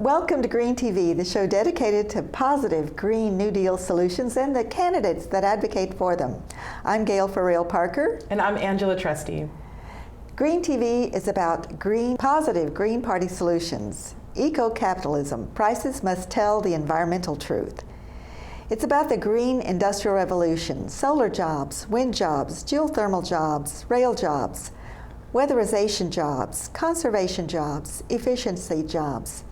Welcome to Green TV, the show dedicated to positive Green New Deal solutions and the candidates that advocate for them. I'm Gail Farrell-Parker. And I'm Angela Trusty. Green TV is about positive Green Party solutions, eco-capitalism, prices must tell the environmental truth. It's about the green industrial revolution, solar jobs, wind jobs, geothermal jobs, rail jobs, weatherization jobs, conservation jobs, efficiency jobs.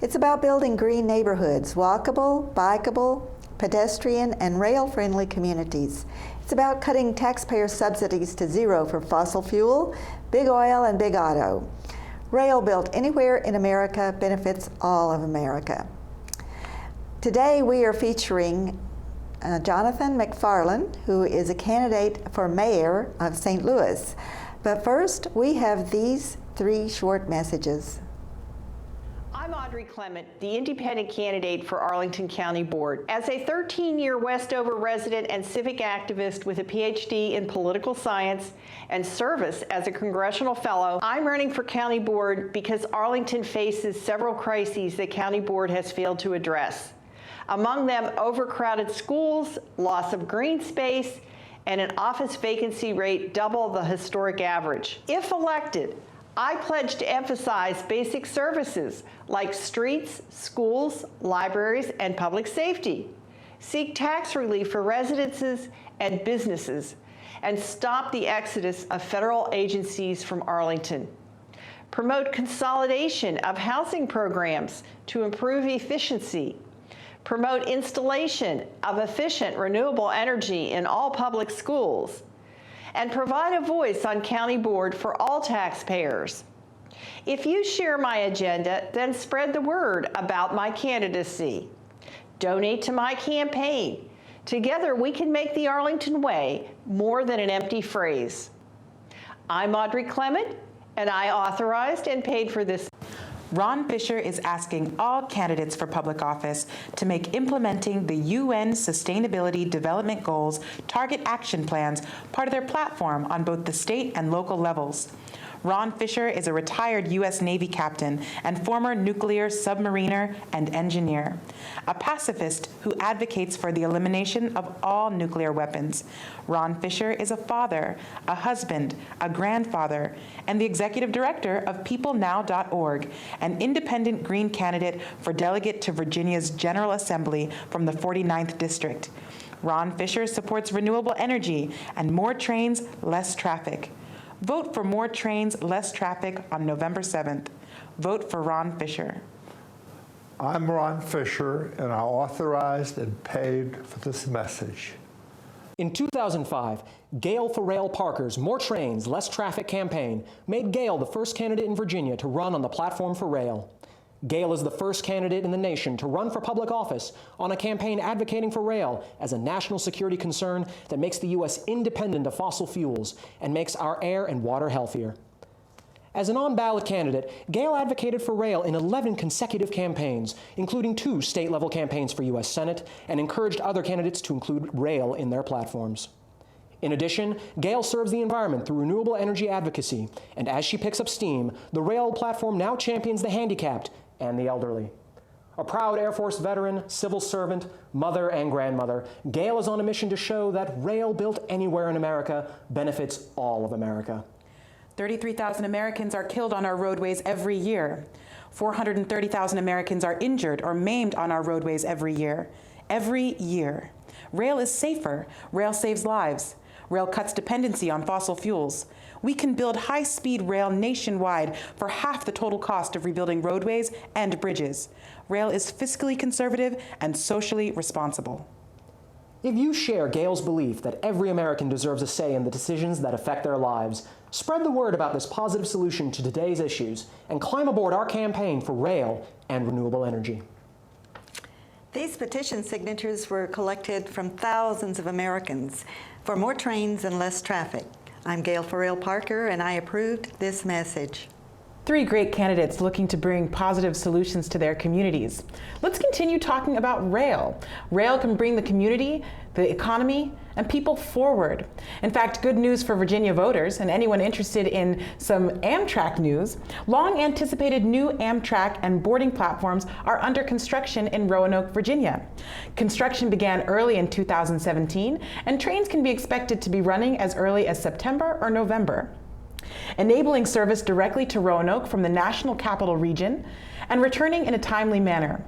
It's about building green neighborhoods, walkable, bikeable, pedestrian, and rail-friendly communities. It's about cutting taxpayer subsidies to zero for fossil fuel, big oil, and big auto. Rail built anywhere in America benefits all of America. Today we are featuring Johnathan McFarland, who is a candidate for mayor of St. Louis. But first, we have these three short messages. I'm Audrey Clement, the independent candidate for Arlington County Board. As a 13-year Westover resident and civic activist with a PhD in political science and service as a congressional fellow, I'm running for County Board because Arlington faces several crises that County Board has failed to address. Among them, overcrowded schools, loss of green space, and an office vacancy rate double the historic average. If elected, I pledge to emphasize basic services like streets, schools, libraries, and public safety, seek tax relief for residences and businesses, and stop the exodus of federal agencies from Arlington. Promote consolidation of housing programs to improve efficiency. Promote installation of efficient renewable energy in all public schools, and provide a voice on County Board for all taxpayers. If you share my agenda, then spread the word about my candidacy. Donate to my campaign. Together we can make the Arlington Way more than an empty phrase. I'm Audrey Clement, and I authorized and paid for this. Ron Fisher is asking all candidates for public office to make implementing the UN Sustainability Development Goals target action plans part of their platform on both the state and local levels. Ron Fisher is a retired U.S. Navy captain and former nuclear submariner and engineer, a pacifist who advocates for the elimination of all nuclear weapons. Ron Fisher is a father, a husband, a grandfather, and the executive director of peoplenow.org, an independent Green candidate for delegate to Virginia's General Assembly from the 49th District. Ron Fisher supports renewable energy and more trains, less traffic. Vote for more trains, less traffic on November 7th. Vote for Ron Fisher. I'm Ron Fisher, and I authorized and paid for this message. In 2005, Gail Farrell-Parker's More Trains, Less Traffic campaign made Gail the first candidate in Virginia to run on the platform for rail. Gail is the first candidate in the nation to run for public office on a campaign advocating for rail as a national security concern that makes the U.S. independent of fossil fuels and makes our air and water healthier. As an on-ballot candidate, Gail advocated for rail in 11 consecutive campaigns, including 2 state-level campaigns for U.S. Senate, and encouraged other candidates to include rail in their platforms. In addition, Gail serves the environment through renewable energy advocacy, and as she picks up steam, the rail platform now champions the handicapped and the elderly. A proud Air Force veteran, civil servant, mother, and grandmother, Gail is on a mission to show that rail built anywhere in America benefits all of America. 33,000 Americans are killed on our roadways every year. 430,000 Americans are injured or maimed on our roadways every year. Every year. Rail is safer. Rail saves lives. Rail cuts dependency on fossil fuels. We can build high-speed rail nationwide for half the total cost of rebuilding roadways and bridges. Rail is fiscally conservative and socially responsible. If you share Gail's belief that every American deserves a say in the decisions that affect their lives, spread the word about this positive solution to today's issues and climb aboard our campaign for rail and renewable energy. These petition signatures were collected from thousands of Americans for more trains and less traffic. I'm Gail Farrell-Parker, and I approved this message. Three great candidates looking to bring positive solutions to their communities. Let's continue talking about rail. Rail can bring the community, the economy, and people forward. In fact, good news for Virginia voters and anyone interested in some Amtrak news. Long anticipated new Amtrak and boarding platforms are under construction in Roanoke, Virginia. Construction began early in 2017, and trains can be expected to be running as early as September or November, enabling service directly to Roanoke from the National Capital Region and returning in a timely manner.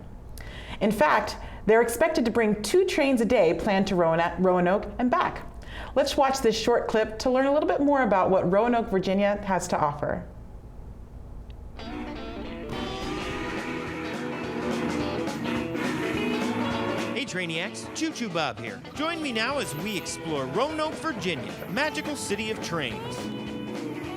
In fact, they're expected to bring 2 trains a day planned to Roanoke and back. Let's watch this short clip to learn a little bit more about what Roanoke, Virginia has to offer. Hey Trainiacs, Choo Choo Bob here. Join me now as we explore Roanoke, Virginia, the magical city of trains.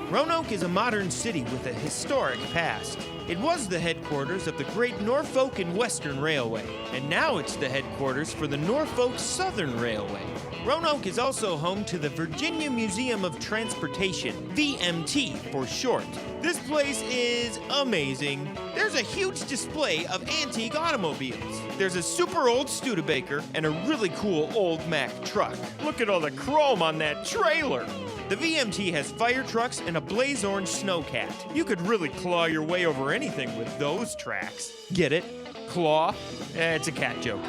Roanoke is a modern city with a historic past. It was the headquarters of the Great Norfolk and Western Railway, and now it's the headquarters for the Norfolk Southern Railway. Roanoke is also home to the Virginia Museum of Transportation, VMT for short. This place is amazing. There's a huge display of antique automobiles. There's a super old Studebaker and a really cool old Mack truck. Look at all the chrome on that trailer. The VMT has fire trucks and a blaze orange snowcat. You could really claw your way over anything with those tracks. Get it? Claw? It's a cat joke.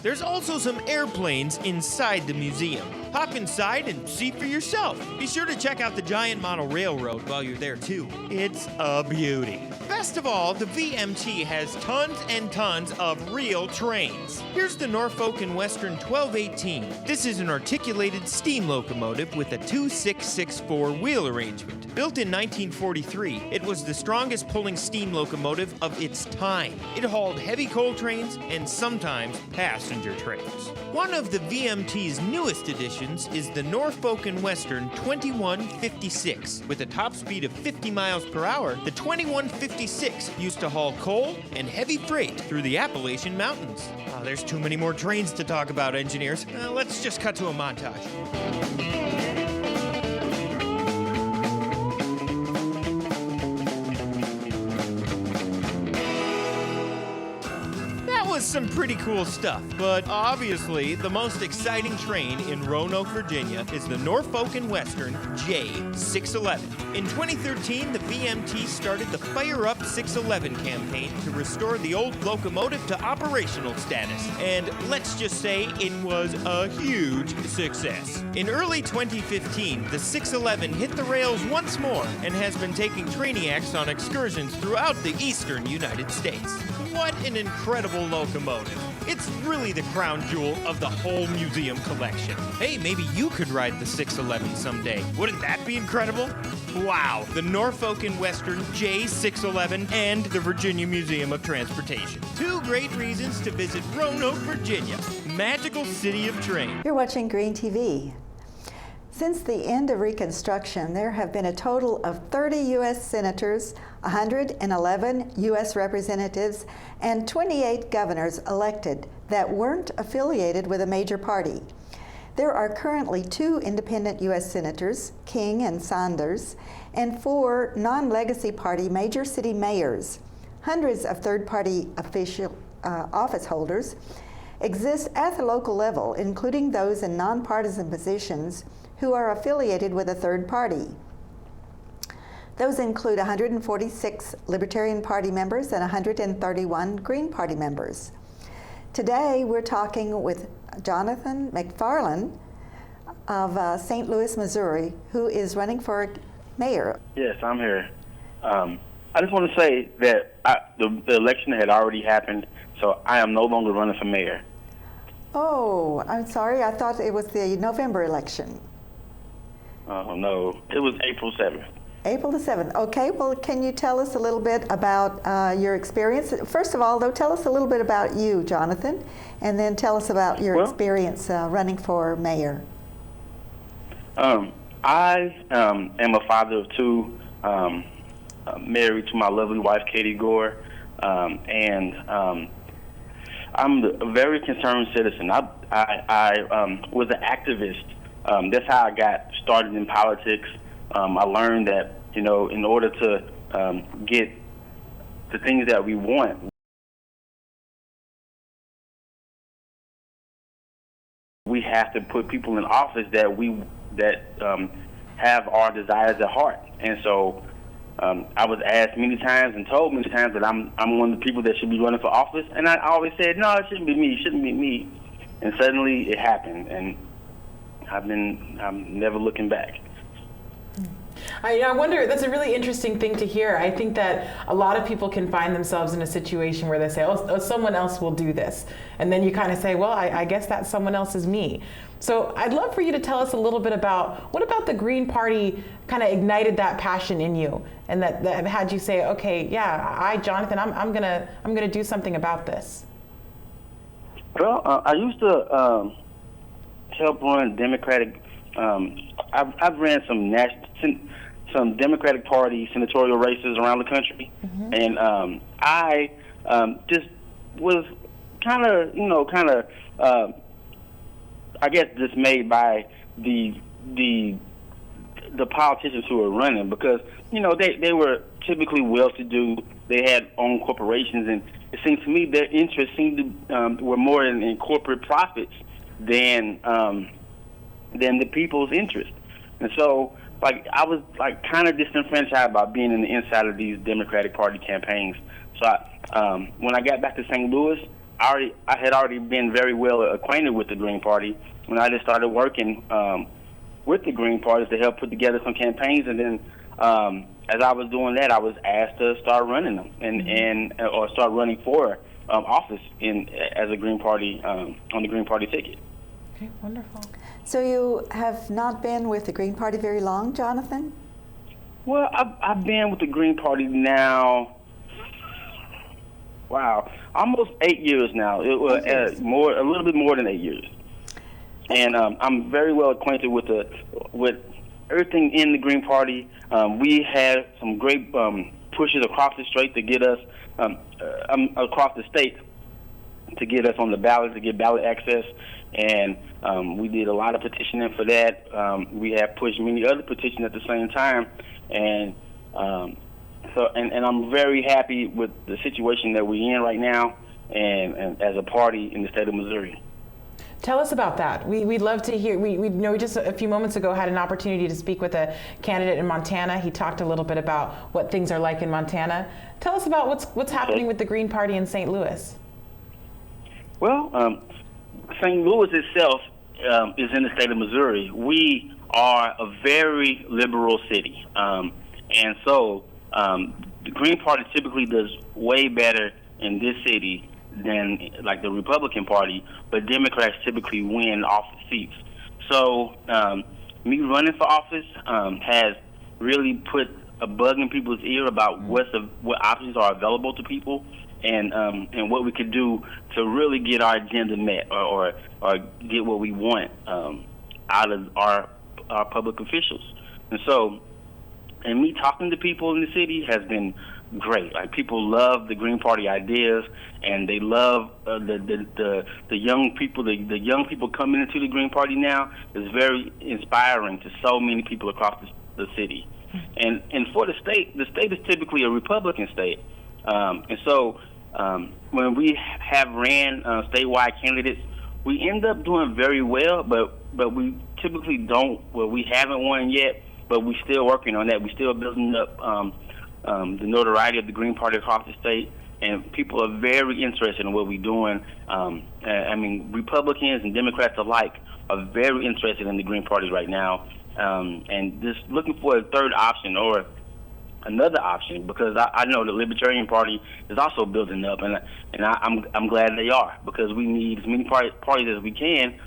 There's also some airplanes inside the museum. Hop inside and see for yourself. Be sure to check out the giant model railroad while you're there too. It's a beauty. Best of all, the VMT has tons and tons of real trains. Here's the Norfolk and Western 1218. This is an articulated steam locomotive with a 2664 wheel arrangement. Built in 1943, it was the strongest pulling steam locomotive of its time. It hauled heavy coal trains and sometimes passenger trains. One of the VMT's newest additions is the Norfolk and Western 2156. With a top speed of 50 miles per hour, the 2156 used to haul coal and heavy freight through the Appalachian Mountains. There's too many more trains to talk about, engineers. Let's just cut to a montage. Some pretty cool stuff, but obviously the most exciting train in Roanoke, Virginia is the Norfolk and Western J611. In 2013, the VMT started the Fire Up 611 campaign to restore the old locomotive to operational status, and let's just say it was a huge success. In early 2015, the 611 hit the rails once more and has been taking trainiacs on excursions throughout the eastern United States. What an incredible locomotive. It's really the crown jewel of the whole museum collection. Hey, maybe you could ride the 611 someday. Wouldn't that be incredible? Wow, the Norfolk and Western J611 and the Virginia Museum of Transportation. 2 great reasons to visit Roanoke, Virginia, magical city of trains. You're watching Green TV. Since the end of Reconstruction, there have been a total of 30 U.S. senators, 111 U.S. representatives, and 28 governors elected that weren't affiliated with a major party. There are currently 2 independent U.S. senators, King and Sanders, and 4 non-legacy party major city mayors. Hundreds of third-party official office holders exist at the local level, including those in nonpartisan positions who are affiliated with a third party. Those include 146 Libertarian Party members and 131 Green Party members. Today, we're talking with Johnathan McFarland of St. Louis, Missouri, who is running for mayor. Yes, I'm here. I just want to say that the election had already happened, so I am no longer running for mayor. Oh, I'm sorry. I thought it was the November election. Oh, no. It was April 7th. April the 7th. Okay, well, can you tell us a little bit about your experience? First of all, though, tell us a little bit about you, Johnathan, and then tell us about your experience running for mayor. I am a father of 2, married to my lovely wife, Katie Gore, and I'm a very concerned citizen. I was an activist. That's how I got started in politics. I learned that, in order to get the things that we want. We have to put people in office that have our desires at heart. And so I was asked many times and told many times that I'm one of the people that should be running for office, and I always said, no, it shouldn't be me. It shouldn't be me. And suddenly it happened, and I'm never looking back. I wonder, that's a really interesting thing to hear. I think that a lot of people can find themselves in a situation where they say, oh, someone else will do this. And then you kind of say, well, I guess that someone else is me. So I'd love for you to tell us a little bit about, what about the Green Party kind of ignited that passion in you, and that had you say, okay, yeah, Johnathan, I'm gonna do something about this? Well, I used to help run Democratic. I've ran some Democratic Party senatorial races around the country, and I just was kind of, I guess, dismayed by the politicians who were running, because they were typically well-to-do. They had own corporations, and it seemed to me their interests seemed to were more in corporate profits than the people's interest. And so, I was kind of disenfranchised by being in the inside of these Democratic Party campaigns. So when I got back to St. Louis, I had already been very well acquainted with the Green Party, when I just started working with the Green Party to help put together some campaigns. And then as I was doing that, I was asked to start running them or start running for office as a Green Party on the Green Party ticket. Okay, wonderful. So you have not been with the Green Party very long, Johnathan? Well, I've been with the Green Party now, almost 8 years now. It was a little bit more than 8 years. And I'm very well acquainted with everything in the Green Party. We had some great pushes across the state to get us across the state to get us on the ballot, to get ballot access. And we did a lot of petitioning for that. We have pushed many other petitions at the same time, and I'm very happy with the situation that we're in right now, and as a party in the state of Missouri. Tell us about that. We'd love to hear. We know we just a few moments ago had an opportunity to speak with a candidate in Montana. He talked a little bit about what things are like in Montana. Tell us about what's happening with the Green Party in St. Louis. Well, St. Louis itself is in the state of Missouri. We are a very liberal city, and so the Green Party typically does way better in this city than the Republican Party, but Democrats typically win office seats. So me running for office has really put a bug in people's ear about what options are available to people, and what we could do to really get our agenda met, or get what we want out of our public officials. And so, and me talking to people in the city has been great. People love the Green Party ideas, and they love the young people. The young people coming into the Green Party now is very inspiring to so many people across the city. And for the state is typically a Republican state, and so when we have ran statewide candidates, we end up doing very well, but we typically don't. Well, we haven't won yet, but we're still working on that. We're still building up the notoriety of the Green Party across the state, and people are very interested in what we're doing. Republicans and Democrats alike are very interested in the Green Party right now, and just looking for a third option or another option, because I know the Libertarian Party is also building up, and I'm glad they are, because we need as many parties as we can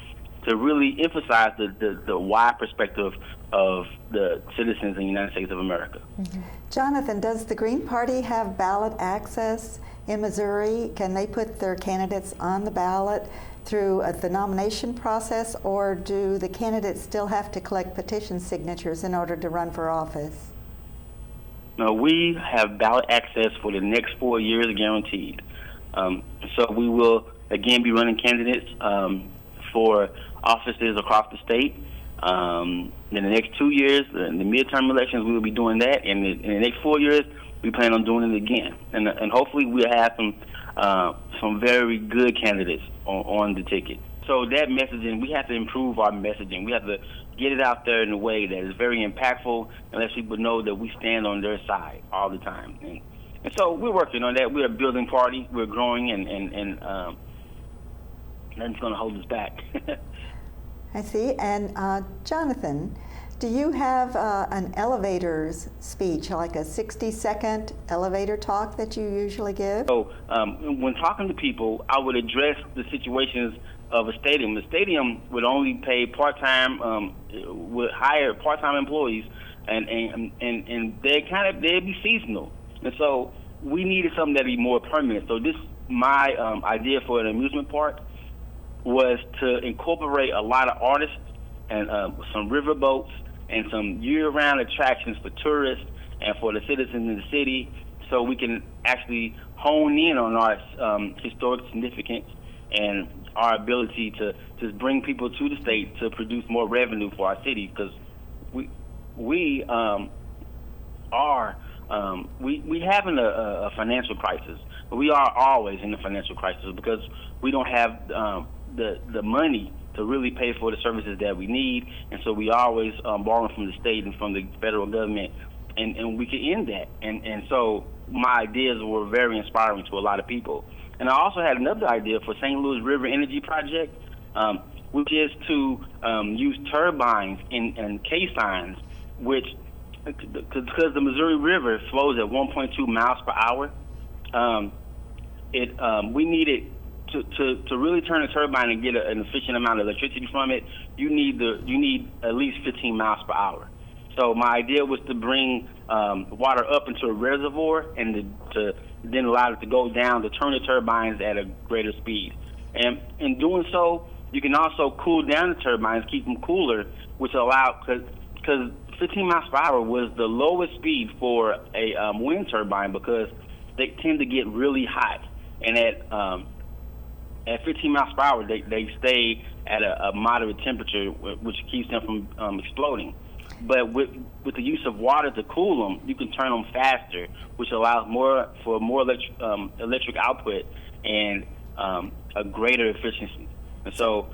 to really emphasize the wide perspective of the citizens in the United States of America. Mm-hmm. Johnathan, does the Green Party have ballot access in Missouri? Can they put their candidates on the ballot through the nomination process, or do the candidates still have to collect petition signatures in order to run for office? No, we have ballot access for the next 4 years guaranteed. So we will again be running candidates for offices across the state. In the next 2 years, in the midterm elections, we will be doing that. And in the next 4 years, we plan on doing it again, and hopefully we'll have some very good candidates on the ticket. So that messaging, we have to improve our messaging. We have to get it out there in a way that is very impactful and let people know that we stand on their side all the time. And so we're working on that. We're a building party. We're growing, and nothing's going to hold us back. I see. And Johnathan, do you have an elevator's speech, like a 60-second elevator talk that you usually give? So when talking to people, I would address the situations of a stadium. The stadium would only pay part-time, would hire part-time employees, and they'd be seasonal. And so we needed something that'd be more permanent. So my idea for an amusement park was to incorporate a lot of artists and some river boats and some year-round attractions for tourists and for the citizens in the city, so we can actually hone in on our historic significance and our ability to just bring people to the state to produce more revenue for our city, because we having a financial crisis. We are always in a financial crisis because we don't have the money to really pay for the services that we need, and so we always borrow from the state and from the federal government, and we can end that. And so my ideas were very inspiring to a lot of people. And I also had another idea for St. Louis River Energy Project, which is to use turbines and caissons, which, because the Missouri River flows at 1.2 miles per hour, we needed to really turn a turbine and get an efficient amount of electricity from it. You need at least 15 miles per hour. So my idea was to bring water up into a reservoir and to then allow it to go down to turn the turbines at a greater speed. And in doing so, you can also cool down the turbines, keep them cooler, which allow, because 15 miles per hour was the lowest speed for a wind turbine, because they tend to get really hot. And at 15 miles per hour, they stay at a moderate temperature, which keeps them from exploding. But with the use of water to cool them, you can turn them faster, which allows more electric output and a greater efficiency. And so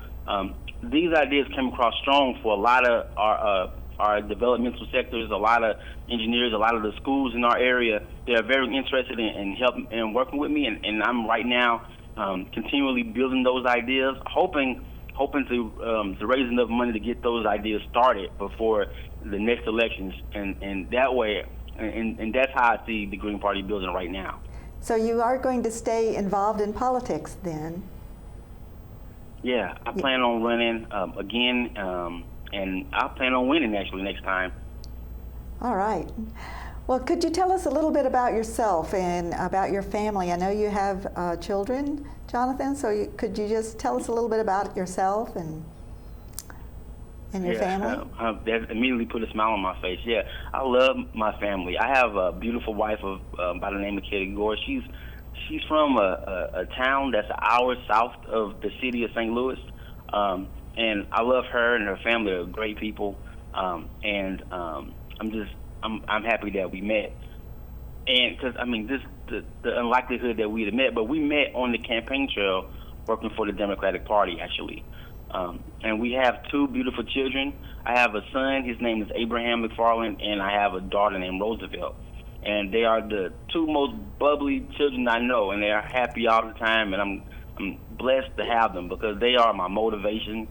these ideas came across strong for a lot of our developmental sectors, a lot of engineers, a lot of the schools in our area. They are very interested in helping and working with me, and I'm right now continually building those ideas, hoping to raise enough money to get those ideas started before the next elections, and that way, and that's how I see the Green Party building right now. So you are going to stay involved in politics then? Yeah, I plan on running again, and I plan on winning actually next time. All right. Well, could you tell us a little bit about yourself and about your family? I know you have children, Johnathan, so could you just tell us a little bit about yourself and your family? That immediately put a smile on my face. Yeah, I love my family. I have a beautiful wife by the name of Katie Gore. She's from a town that's an hour south of the city of St. Louis, and I love her and her family. Are great people, and I'm happy that we met. And because the unlikelihood that we'd have met, but we met on the campaign trail working for the Democratic Party actually. And we have two beautiful children. I have a son, his name is Abraham McFarland, and I have a daughter named Roosevelt. And they are the two most bubbly children I know, and they are happy all the time, and I'm blessed to have them because they are my motivation.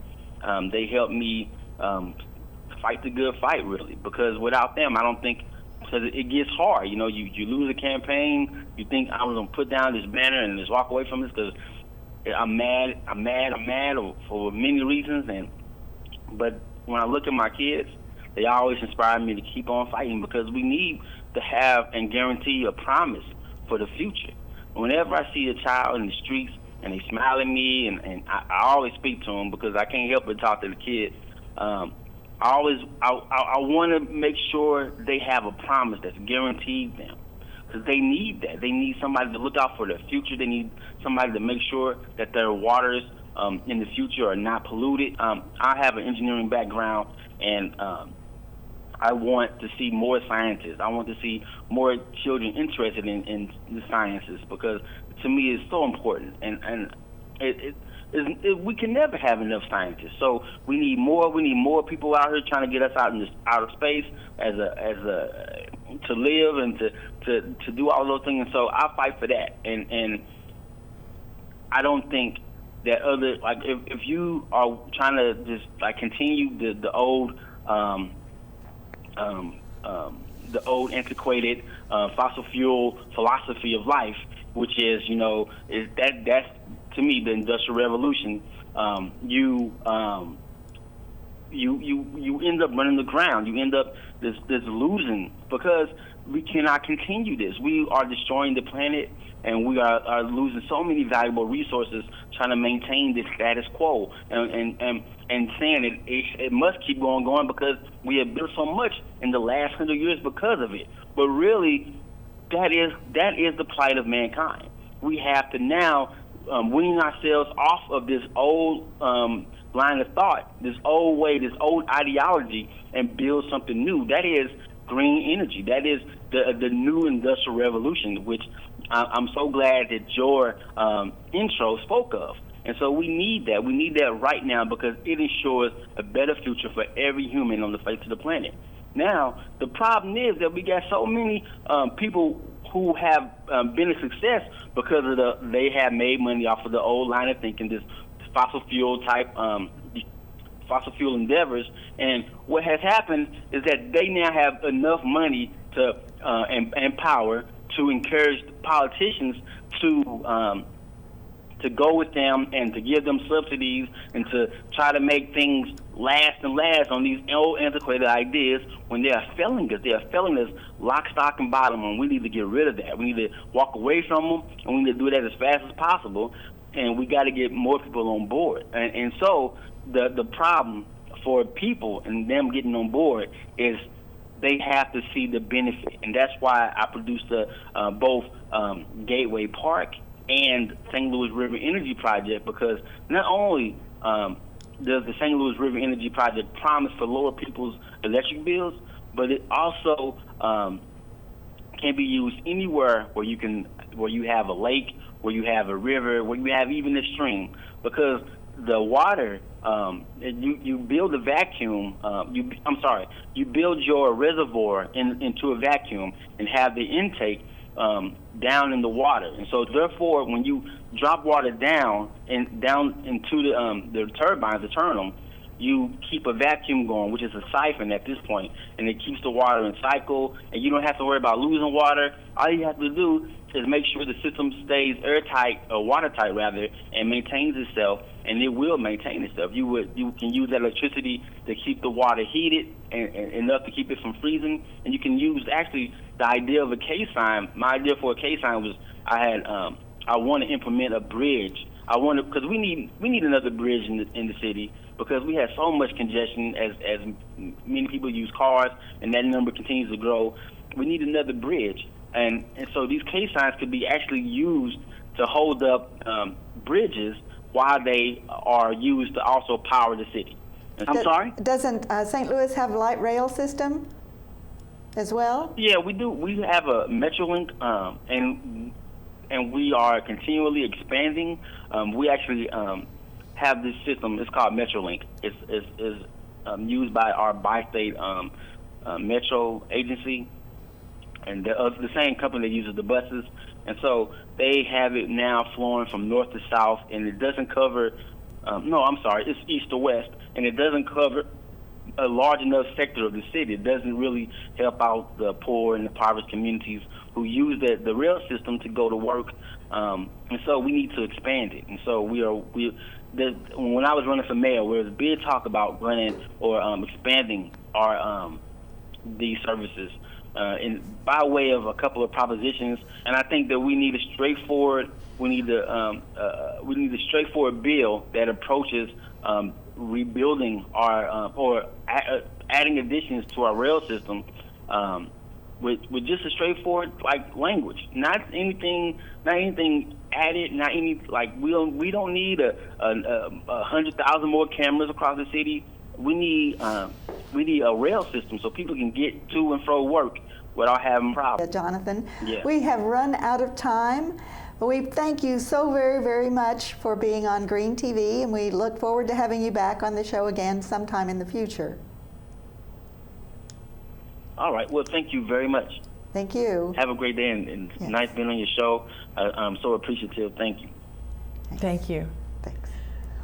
They help me fight the good fight, really, because without them, I don't think, because it gets hard. You know, you lose a campaign, you think I'm going to put down this banner and just walk away from this because I'm mad for many reasons, but when I look at my kids, they always inspire me to keep on fighting because we need to have and guarantee a promise for the future. Whenever I see a child in the streets and they smile at me, and I always speak to them because I can't help but talk to the kids. I want to make sure they have a promise that's guaranteed them. Because they need that. They need somebody to look out for their future. They need somebody to make sure that their waters in the future are not polluted. I have an engineering background, and I I want to see more scientists. I want to see more children interested in the sciences, because to me it's so important. And we can never have enough scientists. So we need more. We need more people out here trying to get us out in this outer space to live and to do all those things. And so I fight for that. And I don't think that if you are trying to just continue the old antiquated fossil fuel philosophy of life, which is that's to me the Industrial Revolution. You end up running the ground. You end up this losing, because we cannot continue this. We are destroying the planet, and we are losing so many valuable resources trying to maintain this status quo, and saying it must keep going because we have built so much in the last 100 years because of it. But really, that is the plight of mankind. We have to now wean ourselves off of this old line of thought, this old way, this old ideology, and build something new. That is green energy. That is the new Industrial Revolution, which I'm so glad that your intro spoke of. And so we need that. We need that right now, because it ensures a better future for every human on the face of the planet. Now, the problem is that we got so many people who have been a success because of they have made money off of the old line of thinking, this fossil fuel type fossil fuel endeavors. And what has happened is that they now have enough money to and power to encourage politicians to go with them and to give them subsidies and to try to make things last and last on these old antiquated ideas, when they are failing us. They are failing us lock, stock, and bottom, and we need to get rid of that. We need to walk away from them, and we need to do that as fast as possible, and we got to get more people on board. And so the problem for people and them getting on board is they have to see the benefit, and that's why I produced both Gateway Park and St. Louis River Energy Project, because not only does the St. Louis River Energy Project promise to lower people's electric bills, but it also can be used anywhere where you have a lake, where you have a river, where you have even a stream, because the water, you build a vacuum. You build your reservoir into a vacuum and have the intake down in the water. And so therefore, when you drop water down into the turbines to turn them, you keep a vacuum going, which is a siphon at this point, and it keeps the water in cycle, and you don't have to worry about losing water. All you have to do is make sure the system stays airtight, or watertight rather, and maintains itself, and it will maintain itself. You can use that electricity to keep the water heated and enough to keep it from freezing, and you can use actually the idea of a K-sign. My idea for a K-sign was I want to implement a bridge. Because we need another bridge in the city, because we have so much congestion as many people use cars, and that number continues to grow. We need another bridge, and so these K-signs could be actually used to hold up bridges while they are used to also power the city. I'm sorry? Doesn't St. Louis have a light rail system as well? Yeah, we do. We have a Metrolink, and we are continually expanding. We actually have this system. It's called Metrolink. It's used by our bi-state metro agency, and the same company that uses the buses. And so they have it now flowing from north to south, and it doesn't cover. It's east to west, and it doesn't cover a large enough sector of the city. It doesn't really help out the poor and the impoverished communities who use the rail system to go to work, and so we need to expand it. And so when I was running for mayor, there was a big talk about running or expanding our these services by way of a couple of propositions. And I think that we need a straightforward bill that approaches rebuilding our or adding additions to our rail system. With just a straightforward language, not anything added, not any we don't need 100,000 more cameras across the city. We need we need a rail system so people can get to and fro work without having problems. Jonathan, Yeah. we have run out of time. We thank you so very, very much for being on Green TV, and we look forward to having you back on the show again sometime in the future. All right. Well, thank you very much. Thank you. Have a great day, and Yes. nice being on your show. I'm so appreciative. Thank you. Thank you. Thanks.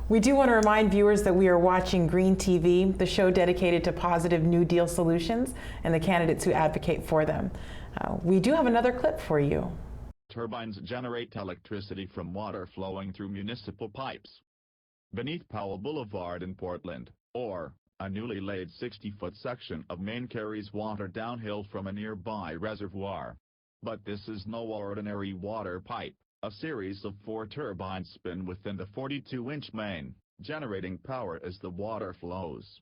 We do want to remind viewers that we are watching Green TV, the show dedicated to positive New Deal solutions and the candidates who advocate for them. We do have another clip for you. Turbines generate electricity from water flowing through municipal pipes. Beneath Powell Boulevard in Portland, or a newly laid 60-foot section of main carries water downhill from a nearby reservoir. But this is no ordinary water pipe. A series of 4 turbines spin within the 42-inch main, generating power as the water flows.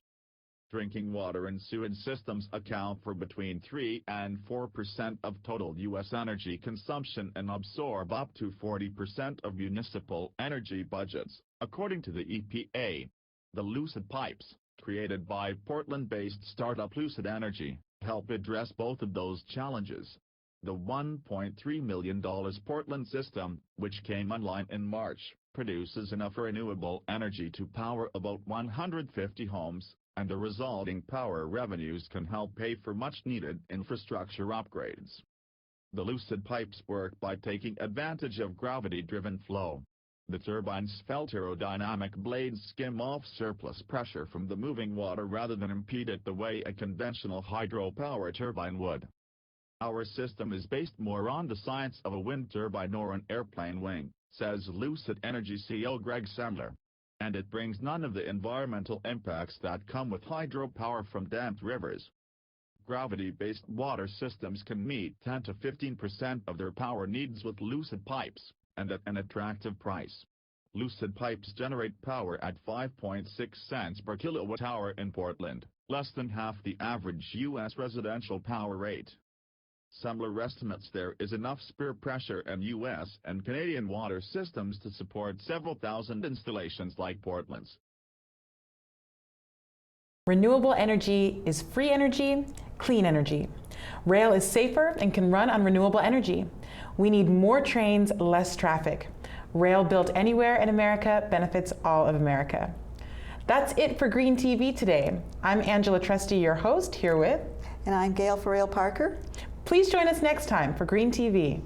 Drinking water and sewage systems account for between 3 and 4% of total U.S. energy consumption and absorb up to 40% of municipal energy budgets, according to the EPA. The Lucid pipes, created by Portland-based startup Lucid Energy, help address both of those challenges. The $1.3 million Portland system, which came online in March, produces enough renewable energy to power about 150 homes, and the resulting power revenues can help pay for much-needed infrastructure upgrades. The Lucid pipes work by taking advantage of gravity-driven flow. The turbine's felt aerodynamic blades skim off surplus pressure from the moving water rather than impede it the way a conventional hydropower turbine would. Our system is based more on the science of a wind turbine or an airplane wing, says Lucid Energy CEO Greg Semler. And it brings none of the environmental impacts that come with hydropower from damped rivers. Gravity-based water systems can meet 10 to 15% of their power needs with Lucid pipes, and at an attractive price. Lucid pipes generate power at 5.6 cents per kilowatt-hour in Portland, less than half the average U.S. residential power rate. Semler estimates there is enough spare pressure in U.S. and Canadian water systems to support several thousand installations like Portland's. Renewable energy is free energy, clean energy. Rail is safer and can run on renewable energy. We need more trains, less traffic. Rail built anywhere in America benefits all of America. That's it for Green TV today. I'm Angela Trusty, your host, here with... And I'm Gail Farrell Parker. Please join us next time for Green TV.